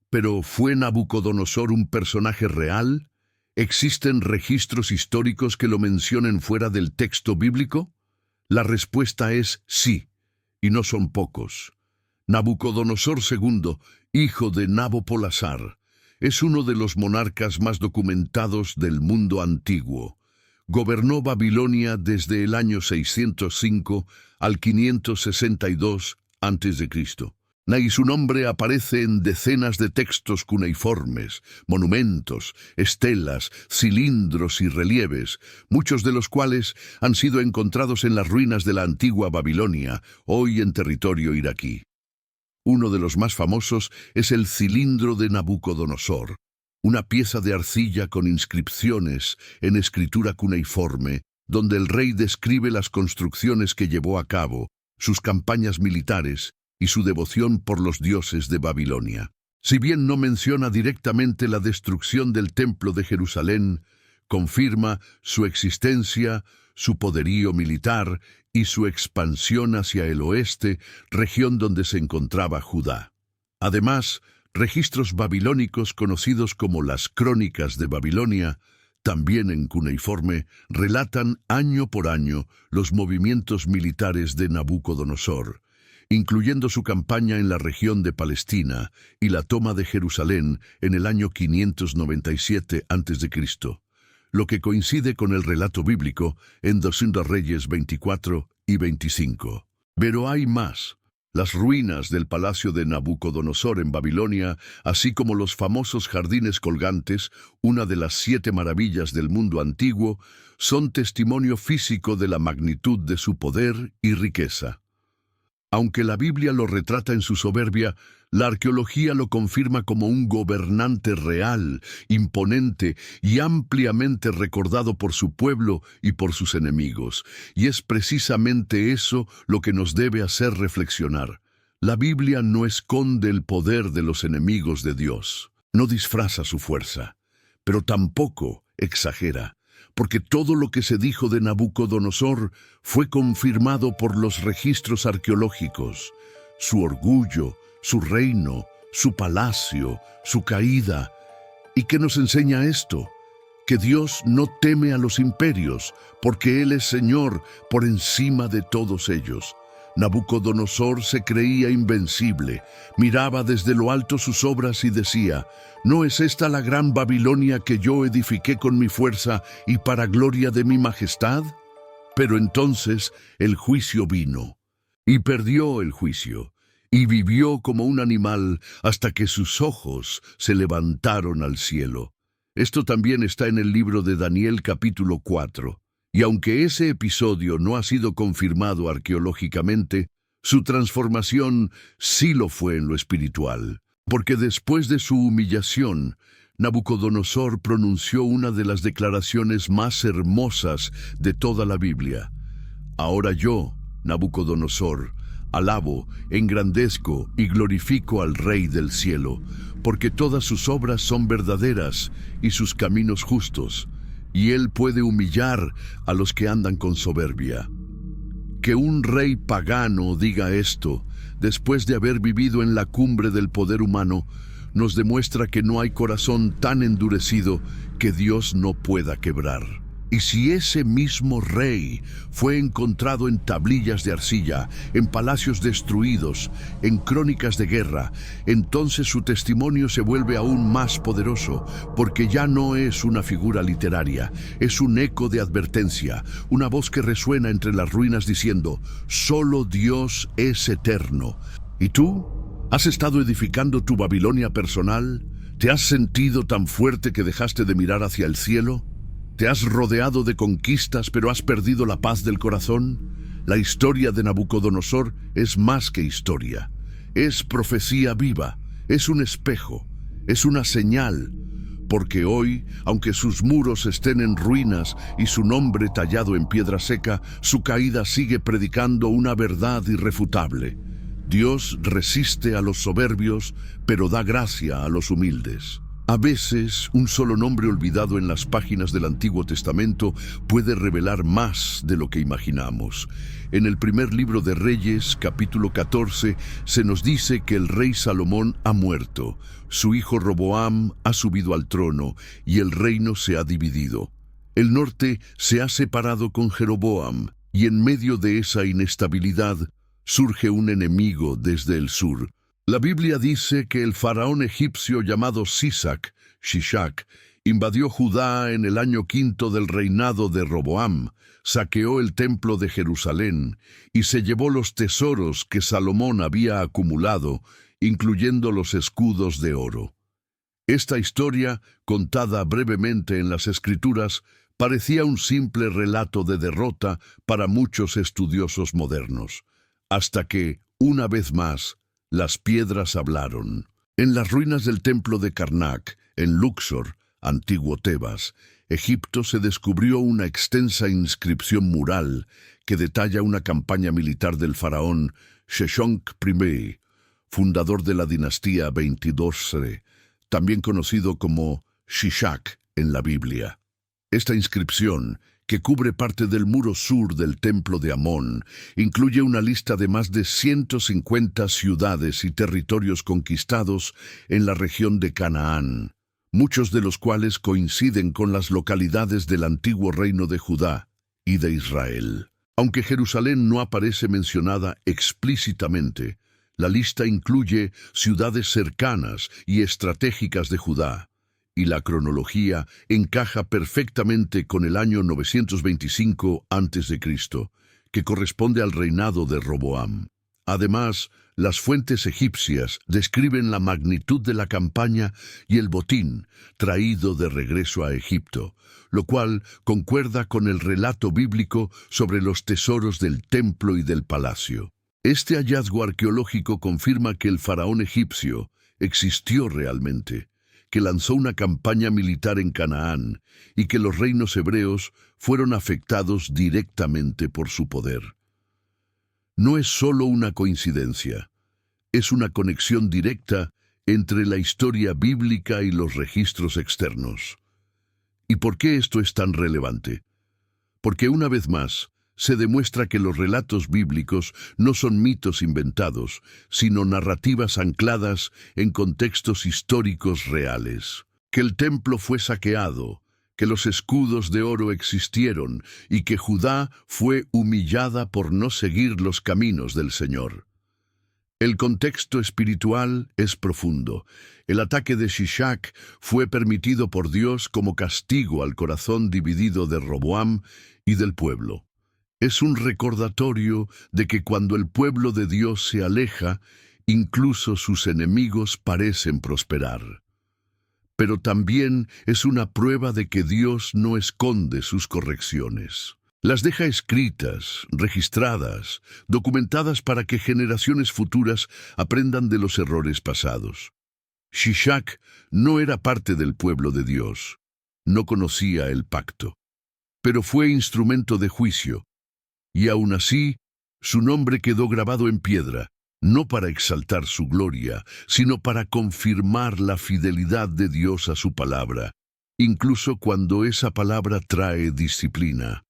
A: ¿Pero fue Nabucodonosor un personaje real? ¿Existen registros históricos que lo mencionen fuera del texto bíblico? La respuesta es sí, y no son pocos. Nabucodonosor II, hijo de Nabopolassar, es uno de los monarcas más documentados del mundo antiguo. Gobernó Babilonia desde el año 605 al 562 a.C. Y su nombre aparece en decenas de textos cuneiformes, monumentos, estelas, cilindros y relieves, muchos de los cuales han sido encontrados en las ruinas de la antigua Babilonia, hoy en territorio iraquí. Uno de los más famosos es el cilindro de Nabucodonosor, una pieza de arcilla con inscripciones en escritura cuneiforme, donde el rey describe las construcciones que llevó a cabo, sus campañas militares y su devoción por los dioses de Babilonia. Si bien no menciona directamente la destrucción del templo de Jerusalén, confirma su existencia, su poderío militar y su expansión hacia el oeste, región donde se encontraba Judá. Además, registros babilónicos conocidos como las Crónicas de Babilonia también en cuneiforme, relatan año por año los movimientos militares de Nabucodonosor, incluyendo su campaña en la región de Palestina y la toma de Jerusalén en el año 597 a.C., lo que coincide con el relato bíblico en 2 Reyes 24 y 25. Pero hay más. Las ruinas del palacio de Nabucodonosor en Babilonia, así como los famosos jardines colgantes, una de las 7 maravillas del mundo antiguo, son testimonio físico de la magnitud de su poder y riqueza. Aunque la Biblia lo retrata en su soberbia, la arqueología lo confirma como un gobernante real, imponente y ampliamente recordado por su pueblo y por sus enemigos. Y es precisamente eso lo que nos debe hacer reflexionar. La Biblia no esconde el poder de los enemigos de Dios, no disfraza su fuerza, pero tampoco exagera, porque todo lo que se dijo de Nabucodonosor fue confirmado por los registros arqueológicos. Su orgullo, su reino, su palacio, su caída. ¿Y qué nos enseña esto? Que Dios no teme a los imperios, porque Él es Señor por encima de todos ellos. Nabucodonosor se creía invencible, miraba desde lo alto sus obras y decía: ¿no es esta la gran Babilonia que yo edifiqué con mi fuerza y para gloria de mi majestad? Pero entonces el juicio vino, y perdió el juicio, y vivió como un animal hasta que sus ojos se levantaron al cielo. Esto también está en el libro de Daniel capítulo 4. Y aunque ese episodio no ha sido confirmado arqueológicamente, su transformación sí lo fue en lo espiritual, porque después de su humillación, Nabucodonosor pronunció una de las declaraciones más hermosas de toda la Biblia. Ahora yo, Nabucodonosor, alabo, engrandezco y glorifico al Rey del cielo, porque todas sus obras son verdaderas y sus caminos justos, y Él puede humillar a los que andan con soberbia. Que un rey pagano diga esto, después de haber vivido en la cumbre del poder humano, nos demuestra que no hay corazón tan endurecido que Dios no pueda quebrar. Y si ese mismo rey fue encontrado en tablillas de arcilla, en palacios destruidos, en crónicas de guerra, entonces su testimonio se vuelve aún más poderoso, porque ya no es una figura literaria, es un eco de advertencia, una voz que resuena entre las ruinas diciendo: solo Dios es eterno. ¿Y tú? ¿Has estado edificando tu Babilonia personal? ¿Te has sentido tan fuerte que dejaste de mirar hacia el cielo? ¿Te has rodeado de conquistas pero has perdido la paz del corazón? La historia de Nabucodonosor es más que historia. Es profecía viva, es un espejo, es una señal. Porque hoy, aunque sus muros estén en ruinas y su nombre tallado en piedra seca, su caída sigue predicando una verdad irrefutable. Dios resiste a los soberbios, pero da gracia a los humildes. A veces, un solo nombre olvidado en las páginas del Antiguo Testamento puede revelar más de lo que imaginamos. En el primer libro de Reyes, capítulo 14, se nos dice que el rey Salomón ha muerto, su hijo Roboam ha subido al trono y el reino se ha dividido. El norte se ha separado con Jeroboam y en medio de esa inestabilidad surge un enemigo desde el sur. La Biblia dice que el faraón egipcio llamado Shishak invadió Judá en el año 5 del reinado de Roboam, saqueó el templo de Jerusalén y se llevó los tesoros que Salomón había acumulado, incluyendo los escudos de oro. Esta historia, contada brevemente en las Escrituras, parecía un simple relato de derrota para muchos estudiosos modernos, hasta que, una vez más, las piedras hablaron. En las ruinas del templo de Karnak, en Luxor, antiguo Tebas, Egipto, se descubrió una extensa inscripción mural que detalla una campaña militar del faraón Sheshonq I, fundador de la dinastía 22, también conocido como Shishak en la Biblia. Esta inscripción, que cubre parte del muro sur del templo de Amón, incluye una lista de más de 150 ciudades y territorios conquistados en la región de Canaán. muchos de los cuales coinciden con las localidades del antiguo reino de Judá y de Israel. Aunque Jerusalén no aparece mencionada explícitamente, la lista incluye ciudades cercanas y estratégicas de Judá, y la cronología encaja perfectamente con el año 925 a.C., que corresponde al reinado de Roboam. Además, las fuentes egipcias describen la magnitud de la campaña y el botín traído de regreso a Egipto, lo cual concuerda con el relato bíblico sobre los tesoros del templo y del palacio. Este hallazgo arqueológico confirma que el faraón egipcio existió realmente, que lanzó una campaña militar en Canaán y que los reinos hebreos fueron afectados directamente por su poder. No es solo una coincidencia, es una conexión directa entre la historia bíblica y los registros externos. ¿Y por qué esto es tan relevante? Porque una vez más, se demuestra que los relatos bíblicos no son mitos inventados, sino narrativas ancladas en contextos históricos reales. Que el templo fue saqueado, que los escudos de oro existieron y que Judá fue humillada por no seguir los caminos del Señor. El contexto espiritual es profundo. El ataque de Shishak fue permitido por Dios como castigo al corazón dividido de Roboam y del pueblo. Es un recordatorio de que cuando el pueblo de Dios se aleja, incluso sus enemigos parecen prosperar. Pero también es una prueba de que Dios no esconde sus correcciones. Las deja escritas, registradas, documentadas para que generaciones futuras aprendan de los errores pasados. Shishak no era parte del pueblo de Dios, no conocía el pacto, pero fue instrumento de juicio, y aún así, su nombre quedó grabado en piedra, no para exaltar su gloria, sino para confirmar la fidelidad de Dios a su palabra, incluso cuando esa palabra trae disciplina.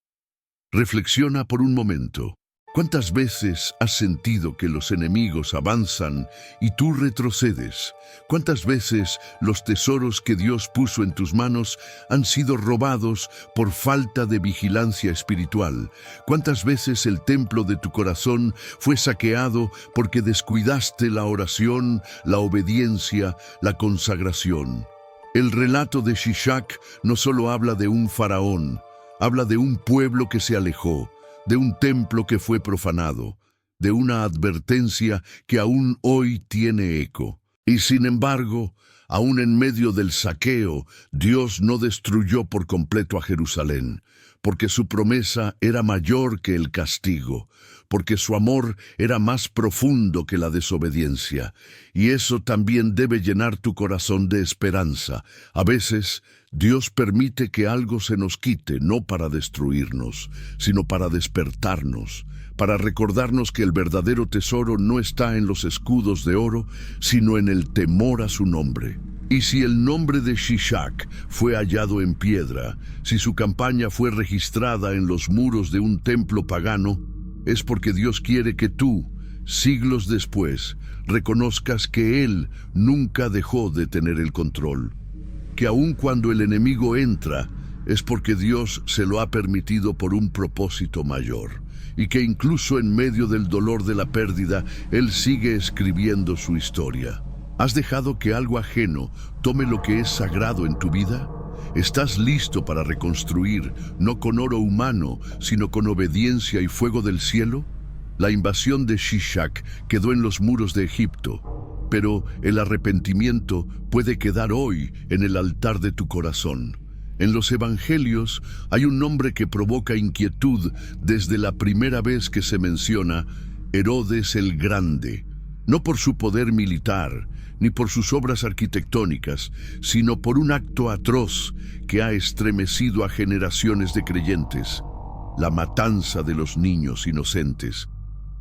A: Reflexiona por un momento. ¿Cuántas veces has sentido que los enemigos avanzan y tú retrocedes? ¿Cuántas veces los tesoros que Dios puso en tus manos han sido robados por falta de vigilancia espiritual? ¿Cuántas veces el templo de tu corazón fue saqueado porque descuidaste la oración, la obediencia, la consagración? El relato de Shishak no solo habla de un faraón, habla de un pueblo que se alejó, de un templo que fue profanado, de una advertencia que aún hoy tiene eco. Y sin embargo, aún en medio del saqueo, Dios no destruyó por completo a Jerusalén, porque su promesa era mayor que el castigo, porque su amor era más profundo que la desobediencia. Y eso también debe llenar tu corazón de esperanza. A veces, Dios permite que algo se nos quite, no para destruirnos, sino para despertarnos, para recordarnos que el verdadero tesoro no está en los escudos de oro, sino en el temor a su nombre. Y si el nombre de Shishak fue hallado en piedra, si su campaña fue registrada en los muros de un templo pagano, es porque Dios quiere que tú, siglos después, reconozcas que Él nunca dejó de tener el control. Que aun cuando el enemigo entra, es porque Dios se lo ha permitido por un propósito mayor, y que incluso en medio del dolor de la pérdida, Él sigue escribiendo su historia. ¿Has dejado que algo ajeno tome lo que es sagrado en tu vida? ¿Estás listo para reconstruir, no con oro humano, sino con obediencia y fuego del cielo? La invasión de Shishak quedó en los muros de Egipto, pero el arrepentimiento puede quedar hoy en el altar de tu corazón. En los evangelios hay un nombre que provoca inquietud desde la primera vez que se menciona: Herodes el Grande, no por su poder militar, ni por sus obras arquitectónicas, sino por un acto atroz que ha estremecido a generaciones de creyentes: la matanza de los niños inocentes.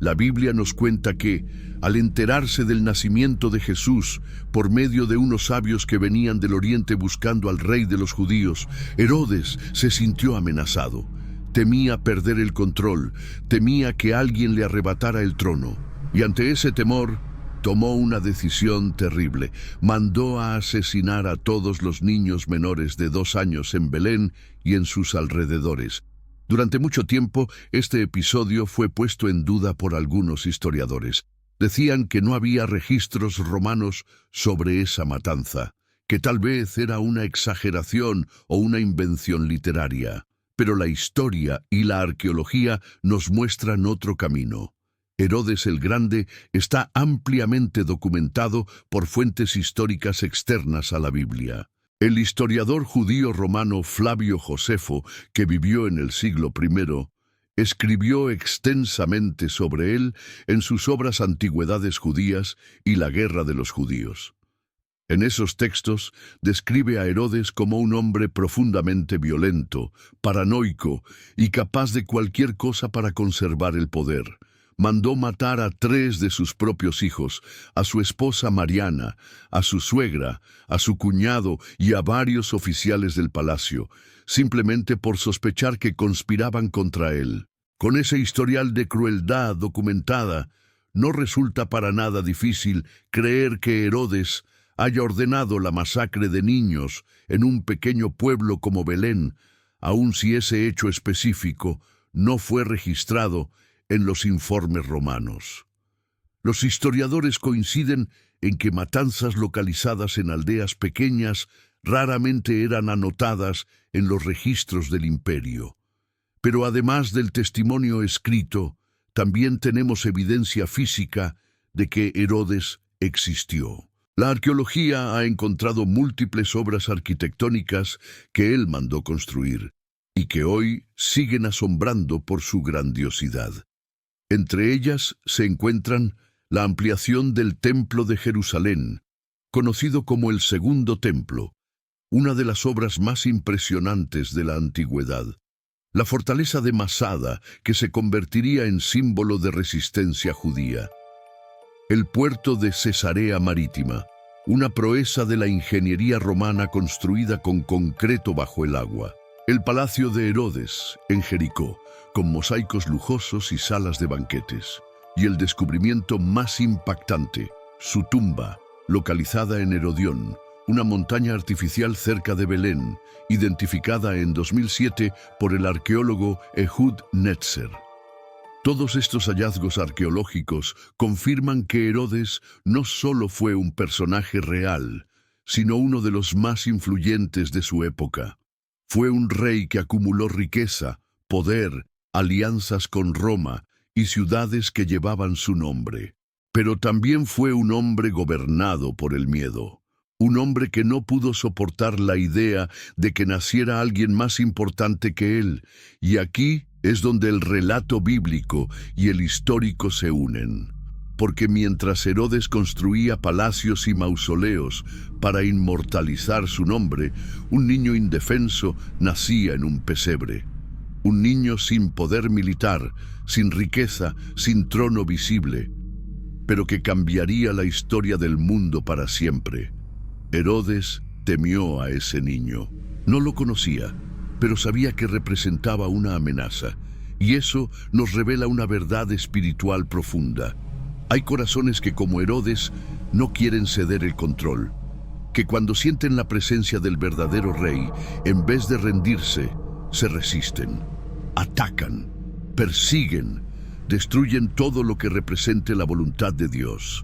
A: La Biblia nos cuenta que, al enterarse del nacimiento de Jesús por medio de unos sabios que venían del oriente buscando al rey de los judíos, Herodes se sintió amenazado. Temía perder el control, temía que alguien le arrebatara el trono. Y ante ese temor, tomó una decisión terrible. Mandó a asesinar a todos los niños menores de 2 años en Belén y en sus alrededores. Durante mucho tiempo, este episodio fue puesto en duda por algunos historiadores. Decían que no había registros romanos sobre esa matanza, que tal vez era una exageración o una invención literaria. Pero la historia y la arqueología nos muestran otro camino. Herodes el Grande está ampliamente documentado por fuentes históricas externas a la Biblia. El historiador judío romano Flavio Josefo, que vivió en el siglo I, escribió extensamente sobre él en sus obras Antigüedades judías y La guerra de los judíos. En esos textos describe a Herodes como un hombre profundamente violento, paranoico y capaz de cualquier cosa para conservar el poder. Mandó matar a 3 de sus propios hijos, a su esposa Mariana, a su suegra, a su cuñado y a varios oficiales del palacio, simplemente por sospechar que conspiraban contra él. Con ese historial de crueldad documentada, no resulta para nada difícil creer que Herodes haya ordenado la masacre de niños en un pequeño pueblo como Belén, aun si ese hecho específico no fue registrado en los informes romanos. Los historiadores coinciden en que matanzas localizadas en aldeas pequeñas raramente eran anotadas en los registros del imperio. Pero además del testimonio escrito, también tenemos evidencia física de que Herodes existió. La arqueología ha encontrado múltiples obras arquitectónicas que él mandó construir y que hoy siguen asombrando por su grandiosidad. Entre ellas se encuentran la ampliación del Templo de Jerusalén, conocido como el Segundo Templo, una de las obras más impresionantes de la antigüedad. La fortaleza de Masada, que se convertiría en símbolo de resistencia judía. El puerto de Cesarea Marítima, una proeza de la ingeniería romana construida con concreto bajo el agua. El palacio de Herodes, en Jericó, con mosaicos lujosos y salas de banquetes. Y el descubrimiento más impactante, su tumba, localizada en Herodión, una montaña artificial cerca de Belén, identificada en 2007 por el arqueólogo Ehud Netzer. Todos estos hallazgos arqueológicos confirman que Herodes no solo fue un personaje real, sino uno de los más influyentes de su época. Fue un rey que acumuló riqueza, poder, alianzas con Roma y ciudades que llevaban su nombre. Pero también fue un hombre gobernado por el miedo. Un hombre que no pudo soportar la idea de que naciera alguien más importante que él. Y aquí es donde el relato bíblico y el histórico se unen. Porque mientras Herodes construía palacios y mausoleos para inmortalizar su nombre, un niño indefenso nacía en un pesebre. Un niño sin poder militar, sin riqueza, sin trono visible, pero que cambiaría la historia del mundo para siempre. Herodes temió a ese niño. No lo conocía, pero sabía que representaba una amenaza, y eso nos revela una verdad espiritual profunda. Hay corazones que, como Herodes, no quieren ceder el control, que cuando sienten la presencia del verdadero rey, en vez de rendirse, se resisten, atacan, persiguen, destruyen todo lo que represente la voluntad de Dios.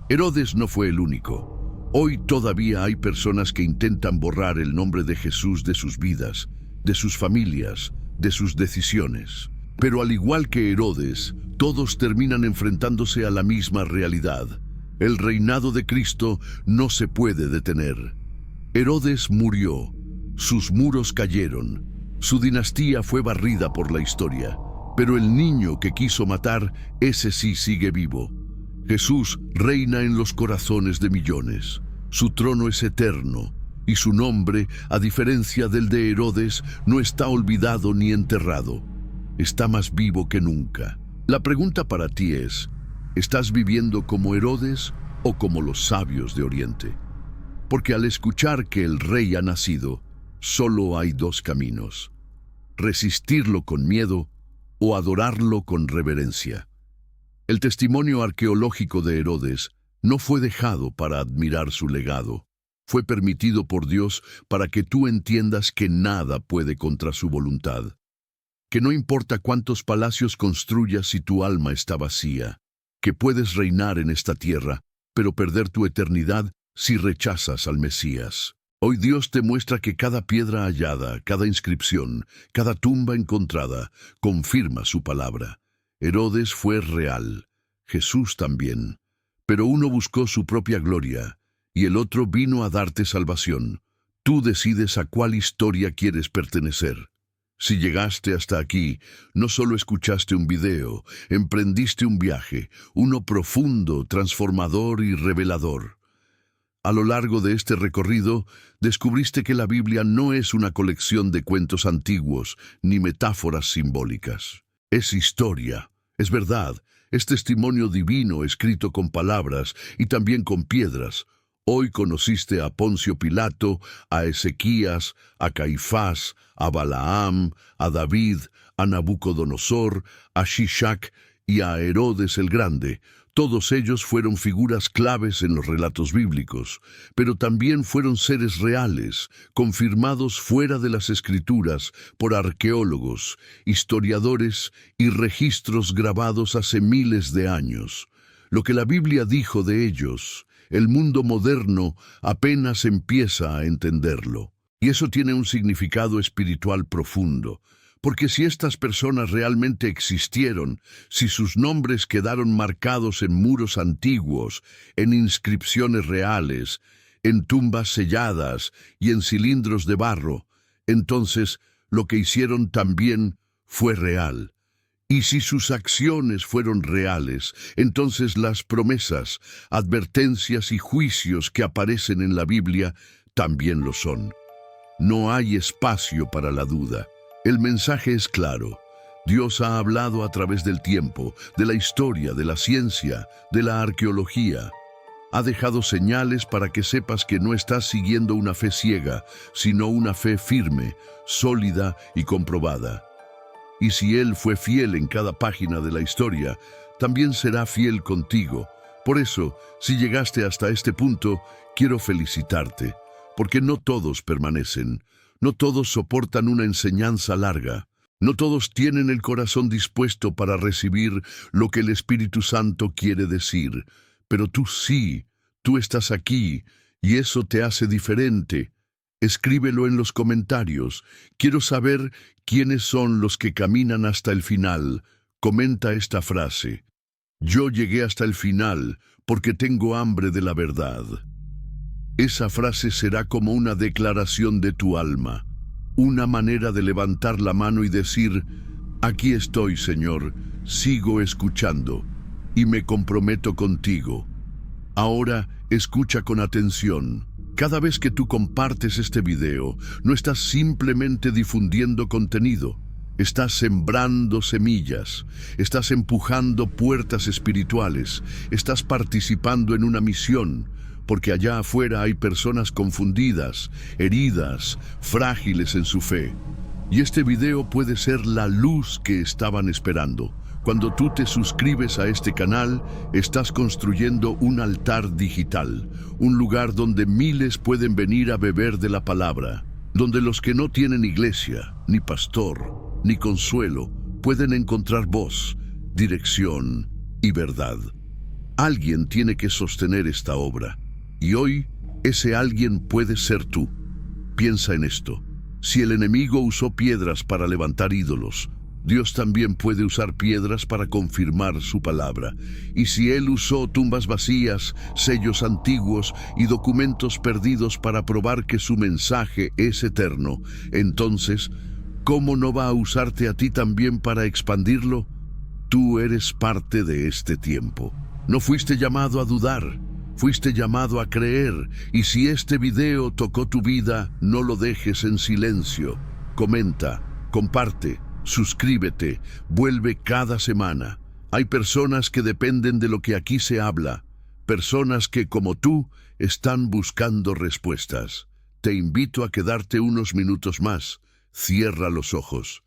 A: Herodes no fue el único. Hoy todavía hay personas que intentan borrar el nombre de Jesús de sus vidas, de sus familias, de sus decisiones. Pero al igual que Herodes, todos terminan enfrentándose a la misma realidad. El reinado de Cristo no se puede detener. Herodes murió, sus muros cayeron, su dinastía fue barrida por la historia. Pero el niño que quiso matar, ese sí sigue vivo. Jesús reina en los corazones de millones. Su trono es eterno, y su nombre, a diferencia del de Herodes, no está olvidado ni enterrado. Está más vivo que nunca. La pregunta para ti es, ¿estás viviendo como Herodes o como los sabios de Oriente? Porque al escuchar que el rey ha nacido, solo hay 2 caminos: resistirlo con miedo o adorarlo con reverencia. El testimonio arqueológico de Herodes no fue dejado para admirar su legado. Fue permitido por Dios para que tú entiendas que nada puede contra su voluntad. Que no importa cuántos palacios construyas si tu alma está vacía. Que puedes reinar en esta tierra, pero perder tu eternidad si rechazas al Mesías. Hoy Dios te muestra que cada piedra hallada, cada inscripción, cada tumba encontrada, confirma su palabra. Herodes fue real, Jesús también. Pero uno buscó su propia gloria, y el otro vino a darte salvación. Tú decides a cuál historia quieres pertenecer. Si llegaste hasta aquí, no solo escuchaste un video, emprendiste un viaje, uno profundo, transformador y revelador. A lo largo de este recorrido, descubriste que la Biblia no es una colección de cuentos antiguos ni metáforas simbólicas. Es historia, es verdad, es testimonio divino escrito con palabras y también con piedras. Hoy conociste a Poncio Pilato, a Ezequías, a Caifás, a Balaam, a David, a Nabucodonosor, a Shishak y a Herodes el Grande. Todos ellos fueron figuras claves en los relatos bíblicos, pero también fueron seres reales, confirmados fuera de las Escrituras por arqueólogos, historiadores y registros grabados hace miles de años. Lo que la Biblia dijo de ellos, el mundo moderno apenas empieza a entenderlo. Y eso tiene un significado espiritual profundo. Porque si estas personas realmente existieron, si sus nombres quedaron marcados en muros antiguos, en inscripciones reales, en tumbas selladas y en cilindros de barro, entonces lo que hicieron también fue real. Y si sus acciones fueron reales, entonces las promesas, advertencias y juicios que aparecen en la Biblia también lo son. No hay espacio para la duda. El mensaje es claro. Dios ha hablado a través del tiempo, de la historia, de la ciencia, de la arqueología. Ha dejado señales para que sepas que no estás siguiendo una fe ciega, sino una fe firme, sólida y comprobada. Y si Él fue fiel en cada página de la historia, también será fiel contigo. Por eso, si llegaste hasta este punto, quiero felicitarte, porque no todos permanecen. No todos soportan una enseñanza larga. No todos tienen el corazón dispuesto para recibir lo que el Espíritu Santo quiere decir. Pero tú sí, tú estás aquí, y eso te hace diferente. Escríbelo en los comentarios. Quiero saber quiénes son los que caminan hasta el final. Comenta esta frase. Yo llegué hasta el final porque tengo hambre de la verdad. Esa frase será como una declaración de tu alma, una manera de levantar la mano y decir, aquí estoy, Señor, sigo escuchando y me comprometo contigo. Ahora, escucha con atención. Cada vez que tú compartes este video, no estás simplemente difundiendo contenido, estás sembrando semillas, estás empujando puertas espirituales, estás participando en una misión, porque allá afuera hay personas confundidas, heridas, frágiles en su fe. Y este video puede ser la luz que estaban esperando. Cuando tú te suscribes a este canal, estás construyendo un altar digital, un lugar donde miles pueden venir a beber de la palabra, donde los que no tienen iglesia, ni pastor, ni consuelo, pueden encontrar voz, dirección y verdad. Alguien tiene que sostener esta obra. Y hoy, ese alguien puede ser tú. Piensa en esto. Si el enemigo usó piedras para levantar ídolos, Dios también puede usar piedras para confirmar su palabra. Y si Él usó tumbas vacías, sellos antiguos y documentos perdidos para probar que su mensaje es eterno, entonces, ¿cómo no va a usarte a ti también para expandirlo? Tú eres parte de este tiempo. No fuiste llamado a dudar. Fuiste llamado a creer, y si este video tocó tu vida, no lo dejes en silencio. Comenta, comparte, suscríbete, vuelve cada semana. Hay personas que dependen de lo que aquí se habla, personas que, como tú, están buscando respuestas. Te invito a quedarte unos minutos más. Cierra los ojos.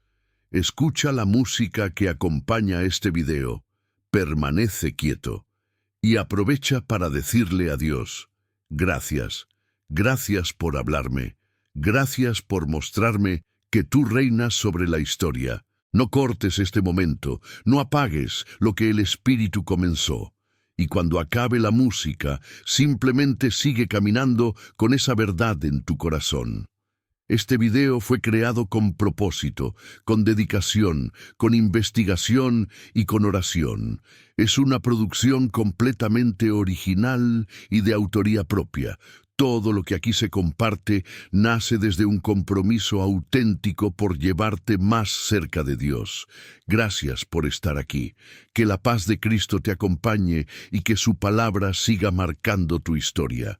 A: Escucha la música que acompaña este video. Permanece quieto y aprovecha para decirle a Dios: gracias, gracias por hablarme, gracias por mostrarme que tú reinas sobre la historia. No cortes este momento, no apagues lo que el Espíritu comenzó. Y cuando acabe la música, simplemente sigue caminando con esa verdad en tu corazón. Este video fue creado con propósito, con dedicación, con investigación y con oración. Es una producción completamente original y de autoría propia. Todo lo que aquí se comparte nace desde un compromiso auténtico por llevarte más cerca de Dios. Gracias por estar aquí. Que la paz de Cristo te acompañe y que su palabra siga marcando tu historia.